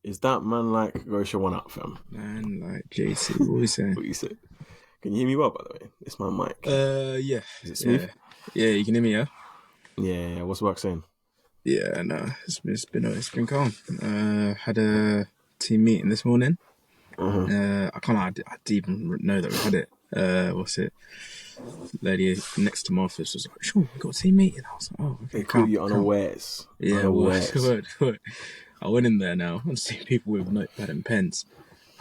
Is that man like Gosha one up, fam? Man, like JC, what we saying? What you say? Can you hear me well, by the way? It's my mic. Yeah. Is it smooth? Yeah, you can hear me, yeah? Yeah. What's work saying? Yeah, no, it's been calm. Had a team meeting this morning. I didn't even know that we had it. What's it? Lady next to my office was like, "Sure, we got a team meeting." I was like, "Oh, okay, They call you unawares. Yeah, Unawares. word. I went in there now. I'm seeing people with notepad and pens.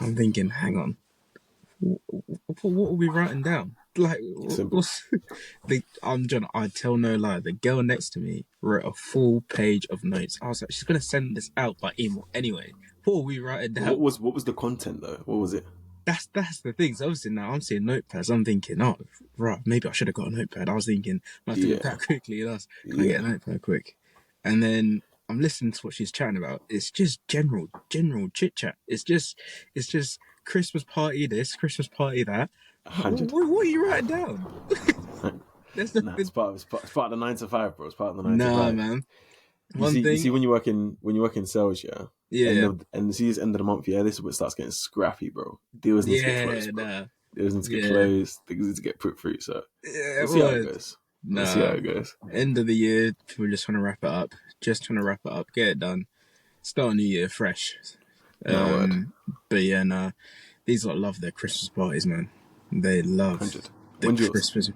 I'm thinking, hang on, what are we writing down? Like, Simple. I'm John. I tell no lie. The girl next to me wrote a full page of notes. I was like, she's gonna send this out by email anyway. What are we writing down? What was the content though? What was it? That's the thing. So obviously now I'm seeing notepads. I'm thinking, oh, right, maybe I should have got a notepad. I was thinking, I have to look that quickly. And can I get a notepad quick? And then I'm listening to what she's chatting about. It's just general chit chat. It's just Christmas party this, Christmas party that. 100. What are you writing down? It's part of the 9 to 5, bro. It's part of the 9 to 5. Nah, man. You see when you work in sales, Yeah. And see this end of the month, this is where it starts getting scrappy, bro. Deals need to get closed, bro. Deals need to get closed. Things need to get put through. So we'll see how it goes. Nah. We'll see how it goes. End of the year, we're just trying to wrap it up. Get it done. Start a new year fresh. But yeah, nah. These lot love their Christmas parties, man. They love the Christmas.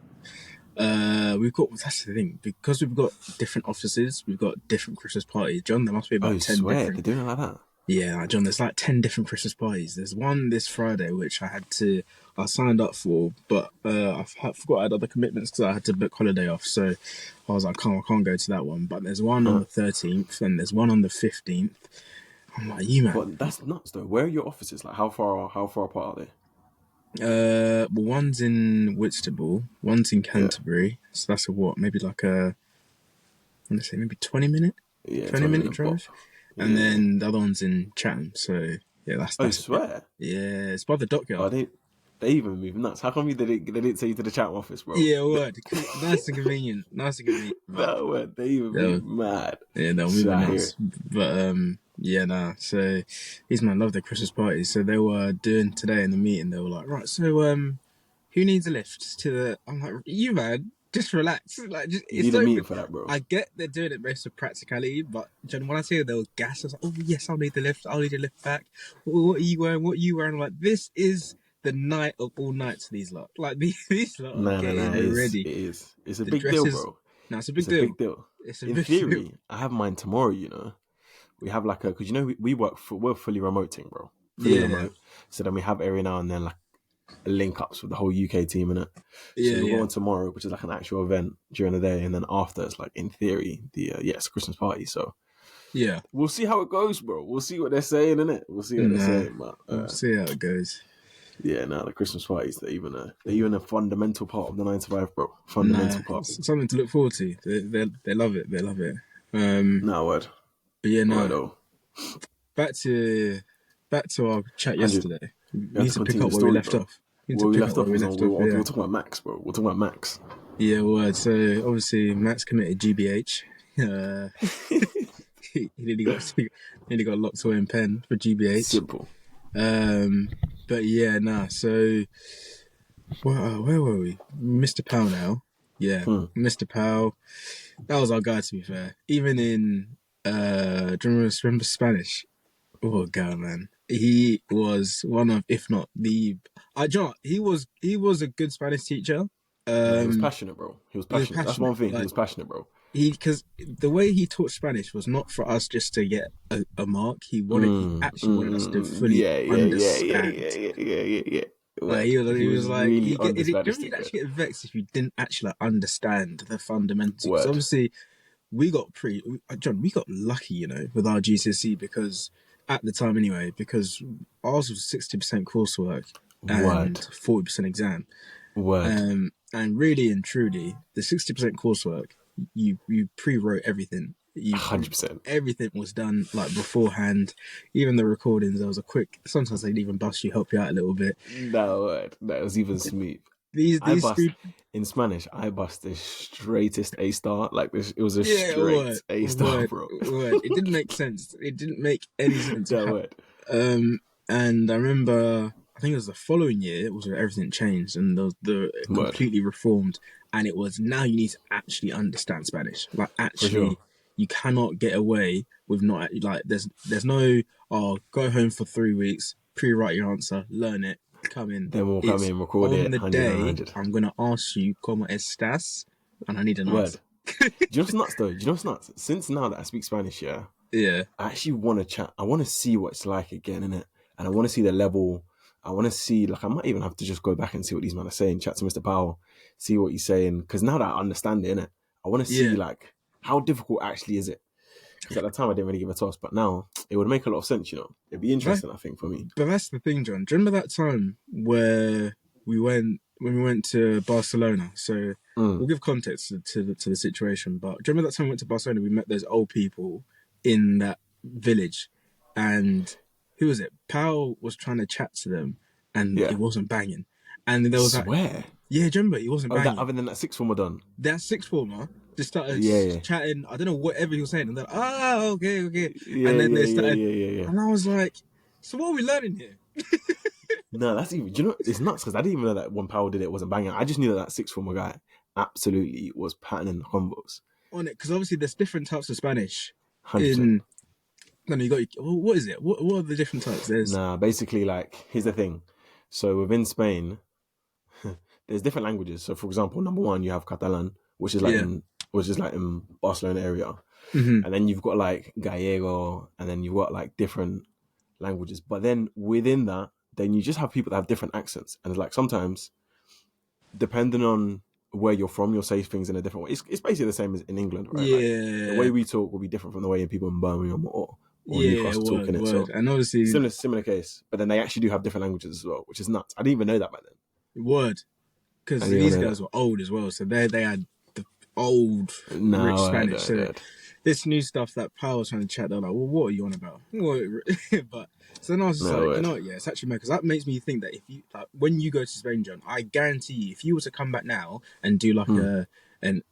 That's the thing, because we've got different offices, we've got different Christmas parties. John, there must be about 10 swear, different. they're doing it like that. Yeah, John, there's like 10 different Christmas parties. There's one this Friday which I signed up for, but I forgot I had other commitments because I had to book holiday off. So I was like, I can't go to that one. But there's one on the 13th and there's one on the 15th. I'm like, you man. But that's nuts though. Where are your offices? Like, how far apart are they? Well, one's in Whitstable, one's in Canterbury. Yeah. So that's maybe like I want to say maybe 20 minute drive. And then the other one's in Chatham. So yeah, that's. I swear. Yeah, it's by the dockyard. Oh, they even move nuts. How come they didn't take you to the Chatham office, bro? Yeah, word. Nice and convenient. No, word. They even move mad. Yeah, they'll move nuts. But yeah, nah. So these men love their Christmas parties. So they were doing today in the meeting. They were like, right, so who needs a lift to the? I'm like, you man, just relax. Like, you need a meeting for that, bro. I get they're doing it based on practicality, but John, when I say they were gas, I was like, oh yes, I'll need the lift. I'll need a lift back. What are you wearing? What are you wearing? I'm like, this is the night of all nights for these lot. Like these lot are getting ready. It is. It's a big deal, bro. No, it's a big deal. In theory, I have mine tomorrow. We have like because we're fully remoting, bro. Fully remote. So then we have every now and then like link ups with the whole UK team in it. So we're going tomorrow, which is like an actual event during the day, and then after it's like in theory it's a Christmas party. So yeah, we'll see how it goes, bro. We'll see what they're saying, innit? We'll see what they're saying, but we'll see how it goes. Yeah, the Christmas parties, they're even a fundamental part of the 9 to 5, bro. Fundamental part. Something to look forward to. They love it. They love it. Word. But yeah, no. Back to our chat yesterday. We need to pick up where we left off. We're talking about Max, bro. We're talking about Max. Yeah, word. So obviously Max committed GBH. He nearly got locked away in pen for GBH. Simple. But yeah, so where were we? Mr. Powell now. Yeah, Mr. Powell. That was our guy, to be fair. Even in do you remember Spanish? Oh god, man. He was one of, if not the he was a good Spanish teacher. He was passionate, bro. He was passionate. That's one thing. Like, he was passionate, bro. Because the way he taught Spanish was not for us just to get a mark. He actually wanted us to fully understand. Yeah. Like, he was like, really you'd actually get vexed if you didn't actually understand the fundamentals. So obviously, we got lucky, with our GCSE because at the time anyway, because ours was 60% coursework and 40% exam. And really and truly, the 60% coursework, you pre-wrote everything. 100%. Everything was done like beforehand. Even the recordings, there was a quick. Sometimes they'd even bust you, help you out a little bit. No, that was even smooth. these bust three. in Spanish. I bust the straightest A star. Like this, it was a Yeah, straight A star, word, bro. word. It didn't make sense. It didn't make any sense. That word. And I remember, I think it was the following year, it was where everything changed and the Word completely reformed. And it was now you need to actually understand Spanish. Like for sure. actually, you cannot get away with not like there's no go home for 3 weeks, pre-write your answer, learn it, come in. Then we'll come It's in, record on it, the 100 and day 100. I'm gonna ask you como estás, and I need an answer. Word. Do you know what's nuts though? Do you know what's nuts? Since now that I speak Spanish, yeah, Yeah, I actually want to chat. I want to see what it's like again, innit? And I want to see the level. I want to see, like, I might even have to just go back and see what these men are saying. Chat to Mr. Powell, see what he's saying. Because now that I understand it, innit? I want to see, yeah. like, how difficult actually is it? Because at the time I didn't really give a toss, but now it would make a lot of sense, you know? It'd be That, interesting, I think, for me. but that's the thing, John. Do you remember that time where when we went to Barcelona? So we'll give context to the situation. But do you remember that time we went to Barcelona? We met those old people in that village, and who was it? Pal was trying to chat to them, and it Yeah. wasn't banging. And there was that. Swear. Yeah, do you remember? It wasn't Oh, that banging. other than that sixth former done. That sixth former just started Yeah, yeah. chatting. I don't know whatever he was saying, and they're like, okay. Yeah, And then yeah, they yeah, started, yeah, yeah, yeah. and I was like, so what are we learning here? No, that's even. Do you know? It's nuts because I didn't even know that when Powell did it wasn't banging. I just knew that that sixth former guy absolutely was patterning the combos. On it, because obviously there's different types of Spanish 100%. in. No, you got. What is it? What are the different types? There's. Nah, basically, like, here's the thing. So within Spain, there's different languages. So, for example, number one, you have Catalan, Yeah. which is like in Barcelona area, Hmm. and then you've got like Gallego, and then you've got like different languages. But then within that, then you just have people that have different accents, and it's like sometimes, depending on where you're from, you'll say things in a different way. It's basically the same as in England, right? Like the way Yeah. we talk will be different from the way people in Birmingham or Yeah. Newcastle Word. talking it. Word. So And obviously, similar case, but then they actually do have different languages as well, which is nuts. I didn't even know that back then. word. I Because didn't even these know guys that. were old as well, so they had the old rich No, Spanish. So word. this new stuff that Powell was trying to chat, they're like, well, what are you on about? But so then I was just No, like, you word. know what? Yeah, it's actually mad because that makes me think that if you like when you go to Spain, John, I guarantee you, if you were to come back now and do like an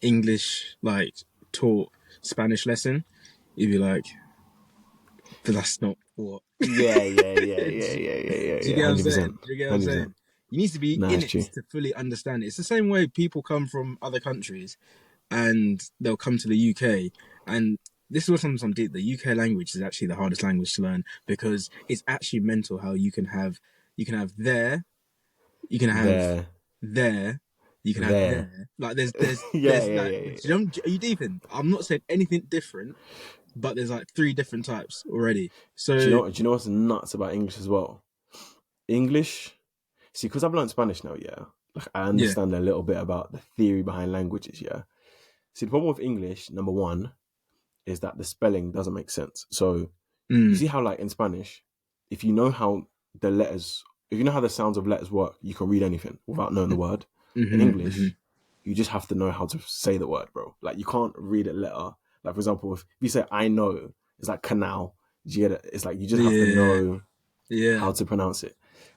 English like taught Spanish lesson, you'd be like, but that's not what. Yeah, yeah, yeah, do, yeah, you, yeah, yeah, yeah, do you yeah. get what I'm 100%. saying? Do you get what I'm 100%. saying? You need to be Nah, in it's it true. to fully understand it. It's the same way people come from other countries and they'll come to the UK. And this is what sometimes did. The UK language is actually the hardest language to learn because it's actually mental how you can have there, you can have There, there, you can have there. there. Like Yeah, there's yeah, like yeah, yeah. are you deep in? I'm not saying anything different, but there's like three different types already. So Do you know what's nuts about English as well? English, see, because I've learned Spanish now, yeah. Like I yeah, understand a little bit about the theory behind languages, yeah. See, the problem with English, number one, is that the spelling doesn't make sense. So you mm, see how, like in Spanish, if you know how the letters, if you know how the sounds of letters work, you can read anything without knowing the word. In mm-hmm. English, you just have to know how to say the word, bro. Like you can't read a letter. Like for example, if you say "I know," it's like canal. Do you get it? It's like you just have to Yeah, know yeah. how to pronounce it.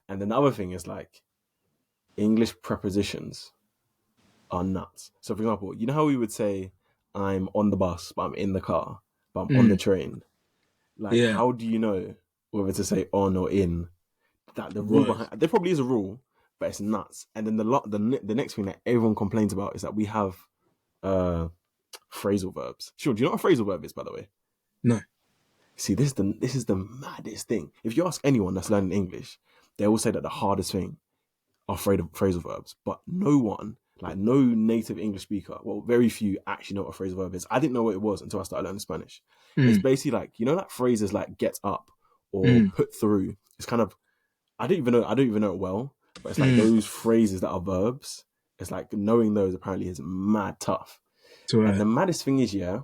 And then the other thing is like English prepositions are nuts. So for example, you know how we would say I'm on the bus, but I'm in the car, but I'm on the Mm, train. Like, yeah, how do you know whether to say on or in? That the rule word. behind there probably is a rule, but it's nuts. And then the next thing that everyone complains about is that we have uh phrasal verbs. Sure, do you know what a phrasal verb is, by the way? No. See, this is the maddest thing. If you ask anyone that's learning English, they will say that the hardest thing are phrasal verbs, but no one, like no native English speaker, well, very few actually know what a phrasal verb is. I didn't know what it was until I started learning Spanish. It's Mm, basically like, you know, that phrases like get up or mm, put through. It's kind of, I don't even know it well, but it's like mm. those phrases that are verbs. It's like knowing those apparently is mad tough. To And the maddest thing is, yeah,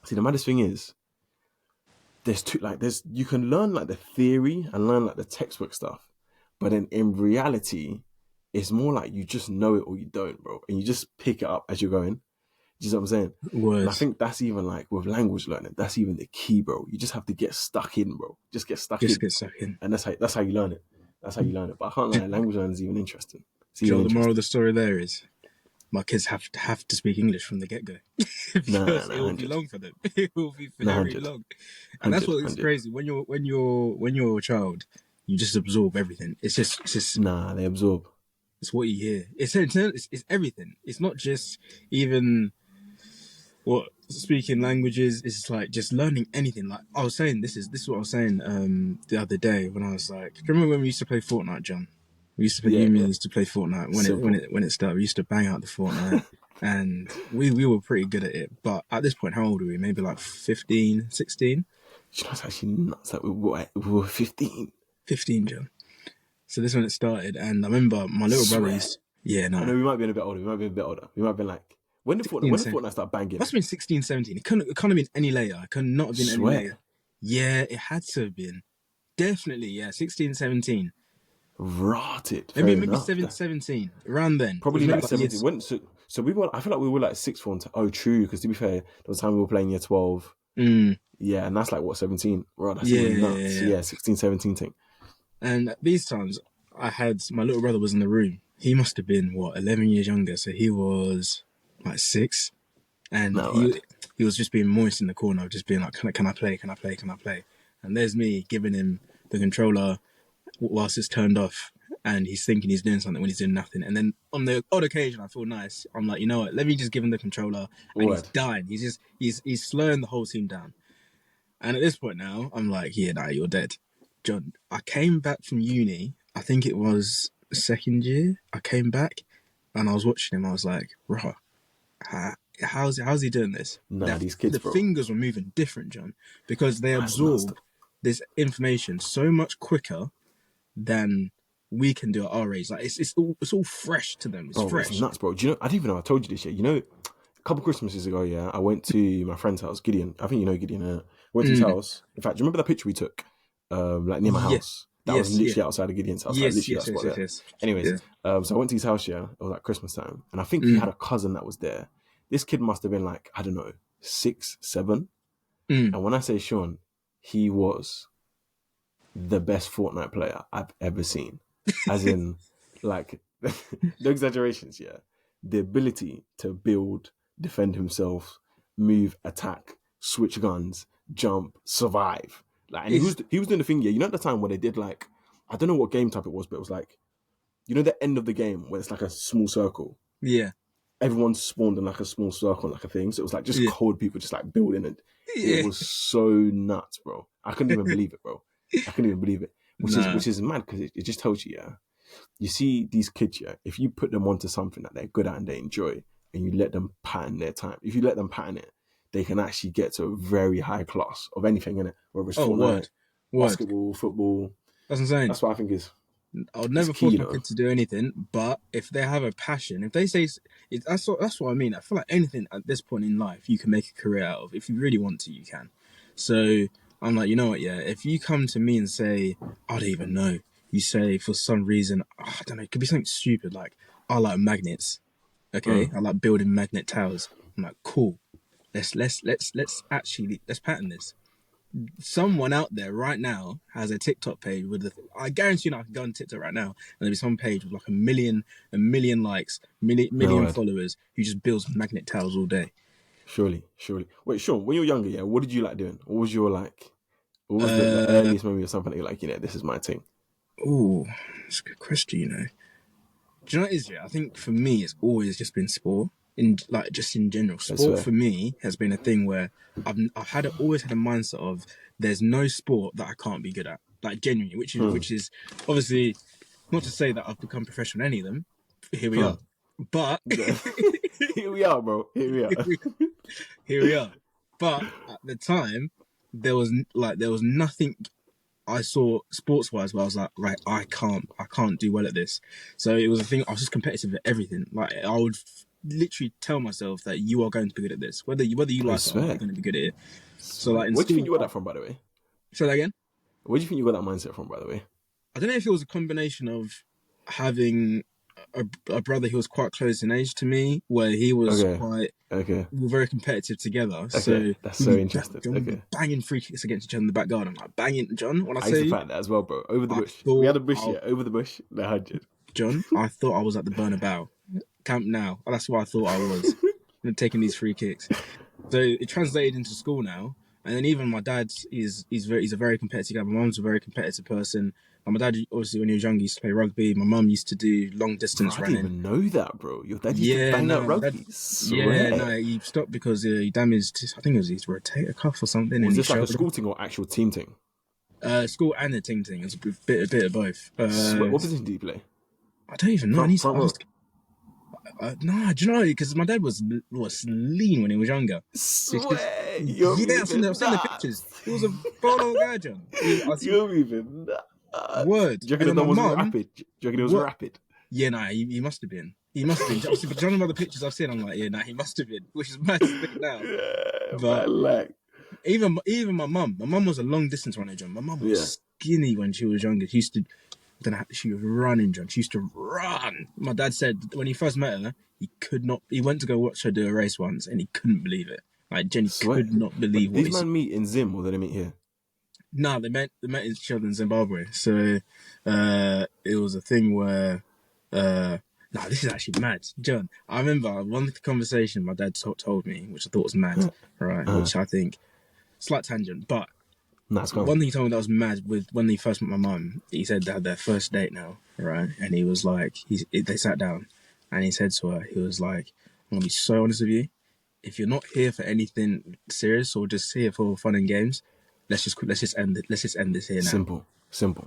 see, the maddest thing is, you can learn like the theory and learn like the textbook stuff, but then in reality, it's more like you just know it or you don't, bro, and you just pick it up as you're going. You know what I'm saying? And I words. think that's even like with language learning, that's even the key, bro. You just have to get stuck in, bro. Just get stuck Just in, get stuck in. and that's how you learn it. That's how you learn it. But I can't lie, language learning is even interesting. Joe, the moral of the story there is my kids have to speak English from the get-go because it will be long for them. It will be very long, and that's what is crazy. When you're a child, you just absorb everything. It's just they absorb. It's what you hear. It's everything. It's not just even what speaking languages. It's like just learning anything. Like I was saying, this is what I was saying the other day when I was like, do you remember when we used to play Fortnite, John? We used to play. Used to play Fortnite when it started. We used to bang out the Fortnite, and we were pretty good at it. But at this point, how old were we? Maybe like 15, 16? You know, it's actually nuts that we were 15. 15, John. So this is when it started, and I remember my little brother used. Yeah, no. I know we might be a bit older. We might have been like when did Fortnite start banging? Must have been 16, 17. It can't have been any later. It could not have been any later. Yeah, it had to have been. Definitely, yeah, 16, 17. Rotted. Maybe 17, around then. Probably like 17. So we were. I feel like we were like sixth form. True. Because to be fair, there was time we were playing year 12. Yeah, and that's like what 17. Right, that's nuts. Yeah, 16, 17 thing. And at these times, my little brother was in the room. He must have been 11 years younger, so he was like 6, and he was just being moist in the corner, just being like, "Can I play? Can I play? Can I play?" And there's me giving him the controller whilst it's turned off, and he's thinking he's doing something when he's doing nothing. And then on the odd occasion, I feel nice. I'm like, you know what? Let me just give him the controller, and he's dying. He's slowing the whole team down. And at this point now, I'm like, yeah, nah, you're dead. John, I came back from uni, I think it was second year, I came back and I was watching him, I was like, bro, how's he doing this? These kids, the fingers were moving different, John, because they absorb this information so much quicker than we can do at our age. Like it's all fresh to them. It's fresh. It's nuts, bro. Do you know, I didn't even know I told you this yet. You know, a couple Christmases ago, I went to my friend's house, Gideon. I think you know Gideon. I went to his house. In fact, do you remember that picture we took? Like near my house. That was literally outside of Gideon's house. Yes. Anyways, so I went to his house, it was like Christmas time. And I think he had a cousin that was there. This kid must have been like, I don't know, 6, 7. And when I say Sean, he was the best Fortnite player I've ever seen. As in, like, no exaggerations, the ability to build, defend himself, move, attack, switch guns, jump, survive. Like, and he was doing the thing, you know, at the time when they did like, I don't know what game type it was, but it was like, you know, the end of the game where it's like a small circle. Yeah. Everyone spawned in like a small circle, like a thing. So it was like just cold people just like building it. It was so nuts, bro. I couldn't even believe it, bro. I couldn't even believe it. Which is mad because it just tells you, you see these kids, if you put them onto something that they're good at and they enjoy, and you let them pattern their time, if you let them pattern it, they can actually get to a very high class of anything in it, whether it's Fortnite, basketball, football. That's insane. That's what I think is. I would never force my kids to do anything, but if they have a passion, if they say, that's what I mean. I feel like anything at this point in life you can make a career out of. If you really want to, you can. So I'm like, you know what, if you come to me and say, I don't even know, you say for some reason, I don't know, it could be something stupid, like, I like magnets, okay? I like building magnet towers. I'm like, cool. Let's pattern this. Someone out there right now has a TikTok page with I guarantee I can go on TikTok right now and there'll be some page with like a million likes, million followers who just builds magnet towers all day. Surely. Wait, Sean, when you were younger, what did you like doing? What was the earliest memory or something that you're like, this is my thing? Oh, that's a good question, Do you know what it is, I think for me, it's always just been sport. In general, sport for me has been a thing where I've always had a mindset of there's no sport that I can't be good at, like genuinely, which is obviously not to say that I've become professional in any of them. Here we are, but here we are, bro. Here we are. But at the time, there was nothing I saw sports wise where I was like, right, I can't do well at this. So it was a thing. I was just competitive at everything. Like I would literally tell myself that you are going to be good at this, whether you like it or not, you're going to be good at it. So like, where do you think you got that from, by the way? Say that again. Where do you think you got that mindset from, by the way? I don't know if it was a combination of having a brother who was quite close in age to me, where he was we were very competitive together. So that's so interesting. Banging free kicks against each other in the back garden. I'm like, banging, John. When I used to fight that as well, bro. Over the bush. We had a bush over the bush. The 100. John, I thought I was at the Bernabeu. Camp Nou. That's what I thought I was. Taking these free kicks. So it translated into school now. And then even my dad he's a very competitive guy. My mum's a very competitive person. And my dad, obviously, when he was young, he used to play rugby. My mum used to do long distance I running. didn't even know that, bro. Your dad used to bang out rugby. He stopped because he damaged. I think it was his rotator cuff or something. Was this like a school thing or actual team thing? School and a team thing. It's a bit of both. What position do you play? I don't even know. Front row. Nah, do you know? Because my dad was lean when he was younger. Swear, I've seen the pictures. He was a bolo guy, John. You're even nuts. Word. Do you reckon that was rapid? Do you reckon it was rapid? Yeah, nah, he must have been. He must have been. Obviously, but John, other pictures I've seen, I'm like, yeah, nah, he must have been. Which is mad to think now. Yeah, but like even my mum was a long distance runner, John. My mum was skinny when she was younger. She was running, John. She used to run. My dad said when he first met her, he went to go watch her do a race once and he couldn't believe it. Like, Jenny could not believe what he saw. These men meet in Zim or did they meet here? No, they met each other in Zimbabwe. So it was a thing where this is actually mad. John, I remember one conversation my dad told me, which I thought was mad, right? Which I think, slight tangent, but one thing he told me that was mad with when they first met my mum, he said they had their first date now, right? And he was like, they sat down and he said to her, he was like, I'm going to be so honest with you. If you're not here for anything serious or just here for fun and games, let's just end it. Let's just end this here now. Simple.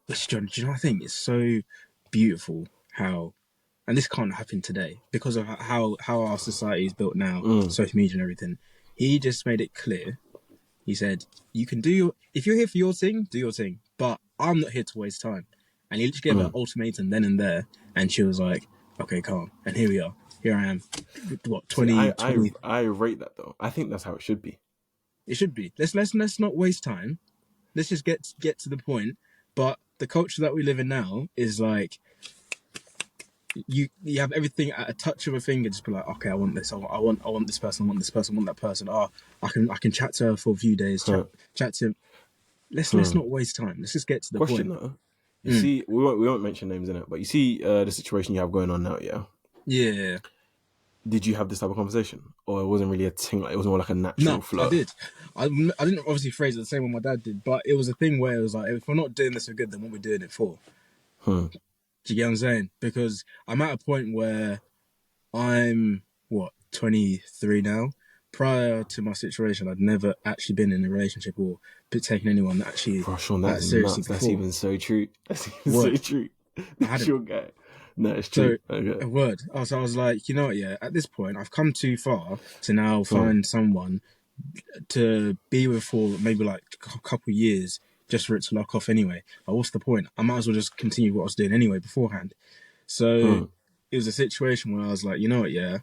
Which, John, do you know what I think? It's so beautiful how, and this can't happen today because of how our society is built now, social media and everything. He just made it clear. He said, you can if you're here for your thing, do your thing. But I'm not here to waste time. And he literally gave her an ultimatum then and there. And she was like, okay, calm. And here we are. Here I am. What, 20? I rate that though. I think that's how it should be. It should be. Let's not waste time. Let's just get to the point. But the culture that we live in now is like, you have everything at a touch of a finger. Just be like, okay, I want this. I want this person. I want this person. I want that person. Oh, I can chat to her for a few days. Chat to him. Let's not waste time. Let's just get to the question point. Though, you see, we won't mention names in it, but you see the situation you have going on now, yeah. Yeah. Did you have this type of conversation, or it wasn't really a thing? Like, it was more like a natural flow. I did. I didn't obviously phrase it the same way my dad did, but it was a thing where it was like, if we're not doing this for good, then what we're doing it for? Do you get what I'm saying? Because I'm at a point where I'm 23 now. Prior to my situation, I'd never actually been in a relationship or taken anyone that actually Sean, that's seriously nuts. That's even so true. That's even so true. That's your guy. No, it's true. So, a word. So I was like, you know what, yeah, at this point, I've come too far to now find someone to be with for maybe like a couple of years just for it to lock off anyway. Like, what's the point? I might as well just continue what I was doing anyway beforehand. So it was a situation where I was like, you know what, yeah,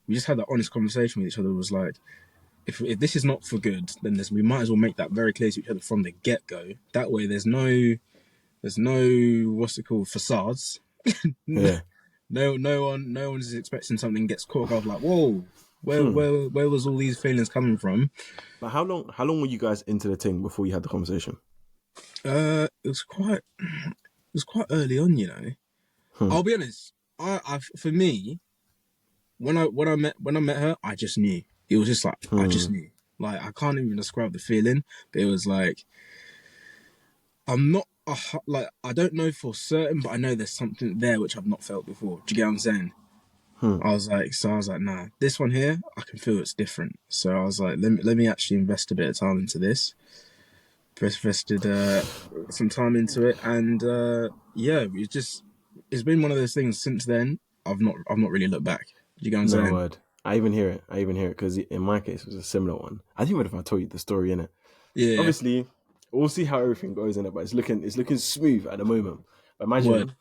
we just had that honest conversation with each other. It was like, if this is not for good, then we might as well make that very clear to each other from the get-go. That way there's no what's it called, facades. Yeah. No one is expecting something, gets caught off like, whoa, where was all these feelings coming from? But how long were you guys into the thing before you had the conversation? It was quite early on, you know. I'll be honest. I for me, when I met her, I just knew. It was just like I just knew. Like, I can't even describe the feeling, but it was like, I'm not I don't know for certain, but I know there's something there which I've not felt before. Do you get what I'm saying? I was like, nah, this one here, I can feel it's different. So I was like, let me actually invest a bit of time into this. Invested some time into it, and it's been one of those things since then. I've not really looked back. Do you get what I'm saying? No word. I even hear it because in my case it was a similar one. I think what if I told you the story in it? Yeah. Obviously, we'll see how everything goes in it, but it's looking smooth at the moment. But imagine.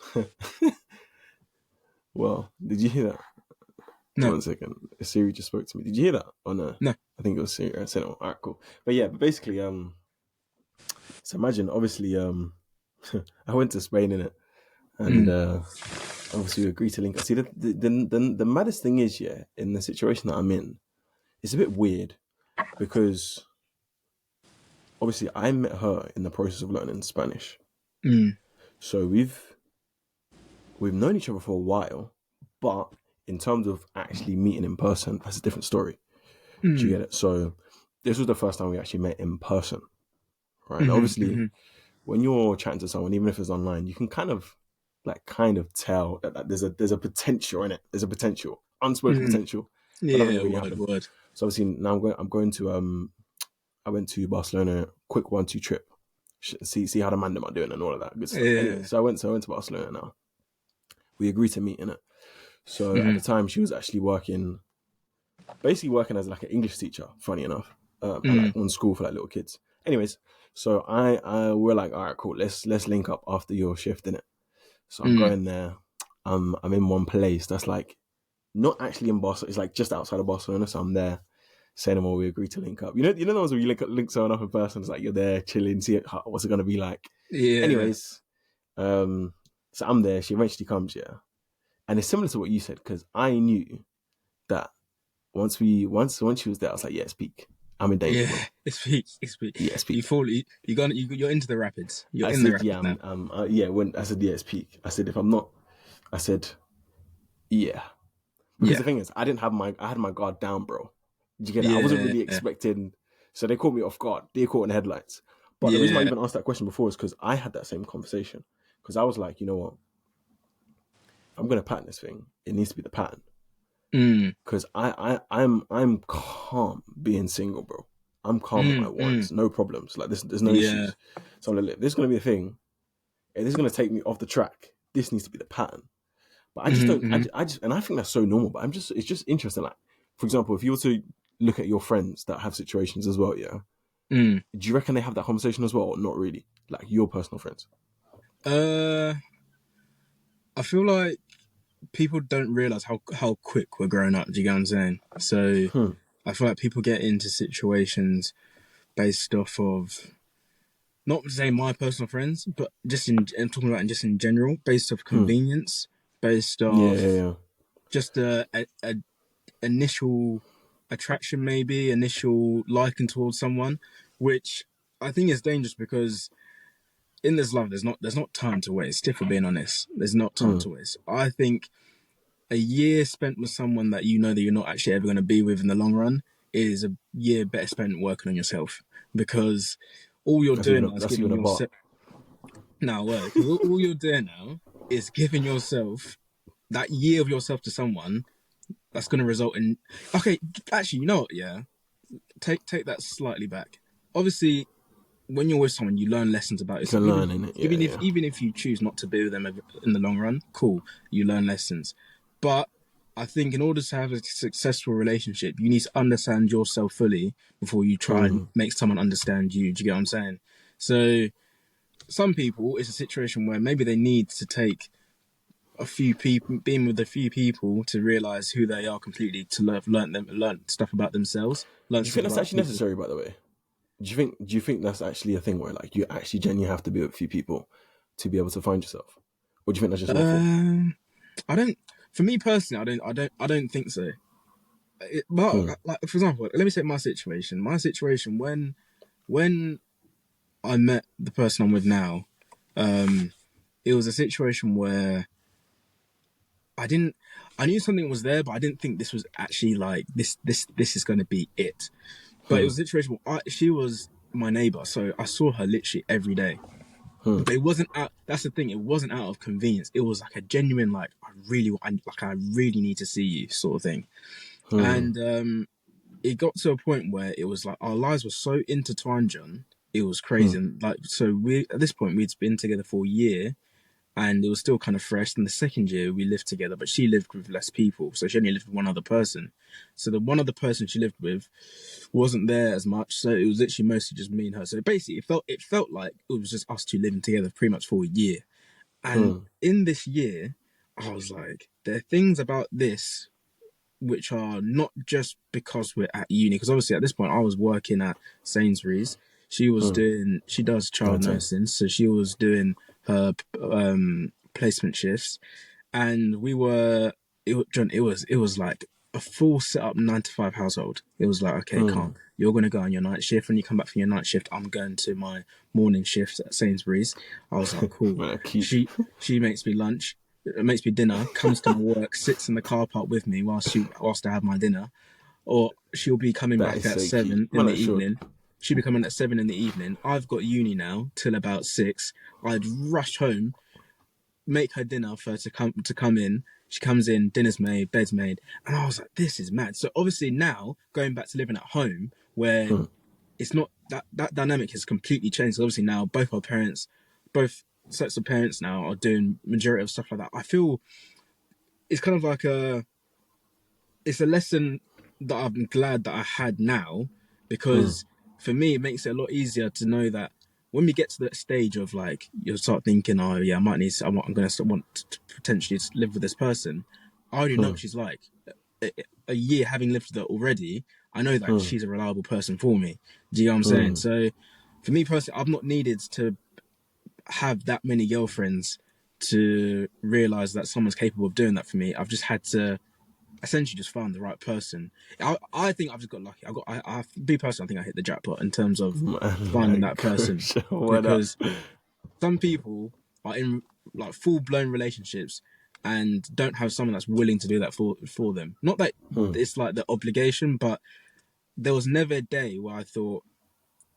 Well, did you hear that? No. 1 second. Siri just spoke to me. Did you hear that? Or no? No. I think it was Siri. I said, "Oh, all right, cool." But yeah, basically, so imagine, obviously, I went to Spain in it, and obviously we agreed to link. See, the maddest thing is, yeah, in the situation that I'm in, it's a bit weird because obviously I met her in the process of learning Spanish. So we've known each other for a while, but in terms of actually meeting in person, that's a different story. Do you get it? So this was the first time we actually met in person, right? And obviously, when you're chatting to someone, even if it's online, you can kind of tell that there's a potential in it. There's a potential, unspoken potential, but nothing Yeah, really happened. word. So obviously now I'm going to I went to Barcelona, quick 1-2 trip, see how the man are doing and all of that good stuff. Yeah. Anyway, so I went to Barcelona now. We agreed to meet in it. So at the time, she was actually basically working as like an English teacher. Funny enough, at like on school for like little kids. Anyways, so we're like, all right, cool. Let's link up after your shift in it. So I'm going there. I'm in one place that's like not actually in Barcelona. It's like just outside of Barcelona. So I'm there saying, "Well, we agreed to link up." You know the ones where you link someone up in person. It's like you're there chilling, see what's it gonna be like. Yeah. Anyways, so I'm there. She eventually comes, yeah, and it's similar to what you said because I knew that once she was there, I was like, yeah, it's peak. I'm in danger, bro. It's peak. It's peak. Yeah, it's peak. You're into the rapids. You're I in said, the rapids yeah, now. yeah. When I said, yeah, it's peak. I said, if I'm not, I said, yeah. Because Yeah. the thing is, I had my guard down, bro. Did you get it? I Yeah. wasn't really expecting, so they caught me off guard. They caught in the headlights. But the reason I even asked that question before is because I had that same conversation. Because I was like, you know what? I'm gonna pattern this thing. It needs to be the pattern. Because I'm calm being single, bro. I'm calm at my ones, no problems. Like there's no issues. So I'm like, this is gonna be a thing. If this is gonna take me off the track, this needs to be the pattern. But I just don't. I just, and I think that's so normal. But it's just interesting. Like, for example, if you were to look at your friends that have situations as well, yeah, do you reckon they have that conversation as well, or not really? Like your personal friends. I feel like people don't realize how quick we're growing up. Do you get what I'm saying? So I feel like people get into situations based off of not to say my personal friends, but just I'm talking about just in general, based off convenience, based off just a initial attraction, maybe initial liking towards someone, which I think is dangerous because in this love, there's not time to waste. If we're being honest, there's not time to waste. I think a year spent with someone that you know that you're not actually ever going to be with in the long run is a year better spent working on yourself, because all you're doing now is giving yourself. All you're doing now is giving yourself that year of yourself to someone that's going to result in. Okay, actually, you know what? Yeah, take that slightly back. Obviously, when you're with someone, you learn lessons about yourself. You can learn, innit? Yeah, Even if you choose not to be with them in the long run, cool, you learn lessons. But I think in order to have a successful relationship, you need to understand yourself fully before you try and make someone understand you. Do you get what I'm saying? So some people, it's a situation where maybe they need to take a few people, being with a few people to realize who they are completely, to learn stuff about themselves. Do you think that's actually necessary, by the way? Do you think that's actually a thing where like you actually genuinely have to be with a few people to be able to find yourself, or do you think that's just awful? I don't. For me personally, I don't think so. But like, for example, let me say my situation. My situation when I met the person I'm with now, it was a situation where I knew something was there, but I didn't think this was actually like this is going to be it. But it was a situation where she was my neighbor, so I saw her literally every day. But it wasn't out. That's the thing. It wasn't out of convenience. It was like a genuine, like I really need to see you sort of thing. And it got to a point where it was like our lives were so intertwined, John. It was crazy. And like, so at this point we'd been together for a year, and it was still kind of fresh. In the second year, we lived together, but she lived with less people, so she only lived with one other person. So the one other person she lived with wasn't there as much, so it was literally mostly just me and her. So basically, it felt like it was just us two living together pretty much for a year. And in this year, I was like, there are things about this which are not just because we're at uni, because obviously at this point I was working at Sainsbury's. She does child nursing, so she was doing her placement shifts, and it was like a full setup 9 to 5 household. It was like, okay, calm. You're gonna go on your night shift. When you come back from your night shift, I'm going to my morning shift at Sainsbury's. I was like, cool. She makes me lunch. makes me dinner, comes to my work, sits in the car park with me whilst I have my dinner, or she'll be coming That back is at so cute. 7 in Man, the that should. evening. She'll be coming at 7 in the evening. I've got uni now till about 6. I'd rush home, make her dinner for her to come in. She comes in, dinner's made, bed's made, and I was like, this is mad. So obviously now going back to living at home, where it's not that dynamic has completely changed. So obviously now both sets of parents now are doing majority of stuff like that. I feel it's kind of like it's a lesson that I'm glad that I had now, because for me it makes it a lot easier to know that when we get to that stage of like you start thinking, oh yeah, I'm going to want to potentially live with this person. I already know what she's like. A year having lived with her already, I know that she's a reliable person for me. Do you know what I'm saying? So for me personally, I've not needed to have that many girlfriends to realize that someone's capable of doing that for me. I've just had to essentially just found the right person. I think I've just got lucky. I be personally, I think I hit the jackpot in terms of finding that person, because some people are in like full blown relationships and don't have someone that's willing to do that for them. Not that it's like the obligation, but there was never a day where I thought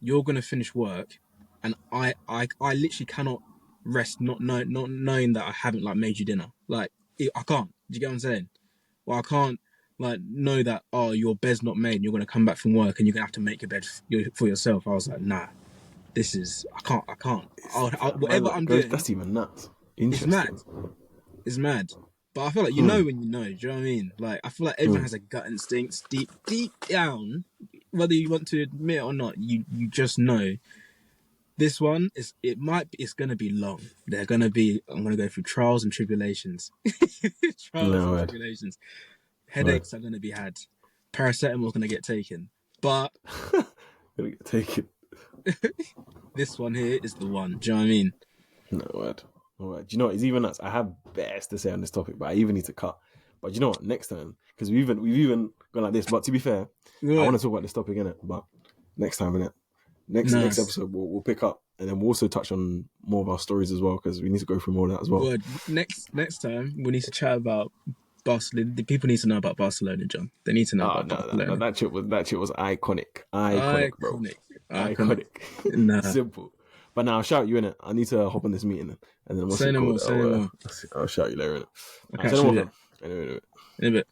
you're gonna finish work, and I literally cannot rest not knowing that I haven't like made you dinner. Like I can't. Do you get what I'm saying? Well, I can't like know that your bed's not made and you're gonna come back from work and you're gonna have to make your bed for yourself. I was like, nah, this is I can't. Whatever I'm doing, that's even nuts. it's mad. Interesting. It's mad. But I feel like you know when you know. Do you know what I mean? Like I feel like everyone has a gut instinct deep down, whether you want to admit it or not. You just know. This one it's gonna be long. I'm gonna go through trials and tribulations. Tribulations. Headaches are gonna be had. Paracetamol's gonna get taken. But Gonna get taken. this one here is the one. Do you know what I mean? No word. All right. Do you know what? It's even nuts. I have best to say on this topic, but I even need to cut. But you know what? Next time, because we've even gone like this. But to be fair, I want to talk about this topic in it. But next time, innit? Next episode, we'll pick up, and then we'll also touch on more of our stories as well, because we need to go through more of that as well. Word. Next time we need to chat about Barcelona. The people need to know about Barcelona, John. They need to know about Barcelona. No, that shit was iconic, bro. Iconic. Nah. Simple. But now I'll shout you in it. I need to hop on this meeting, and then Say no more. I'll shout you later in it. I'll catch you in a bit.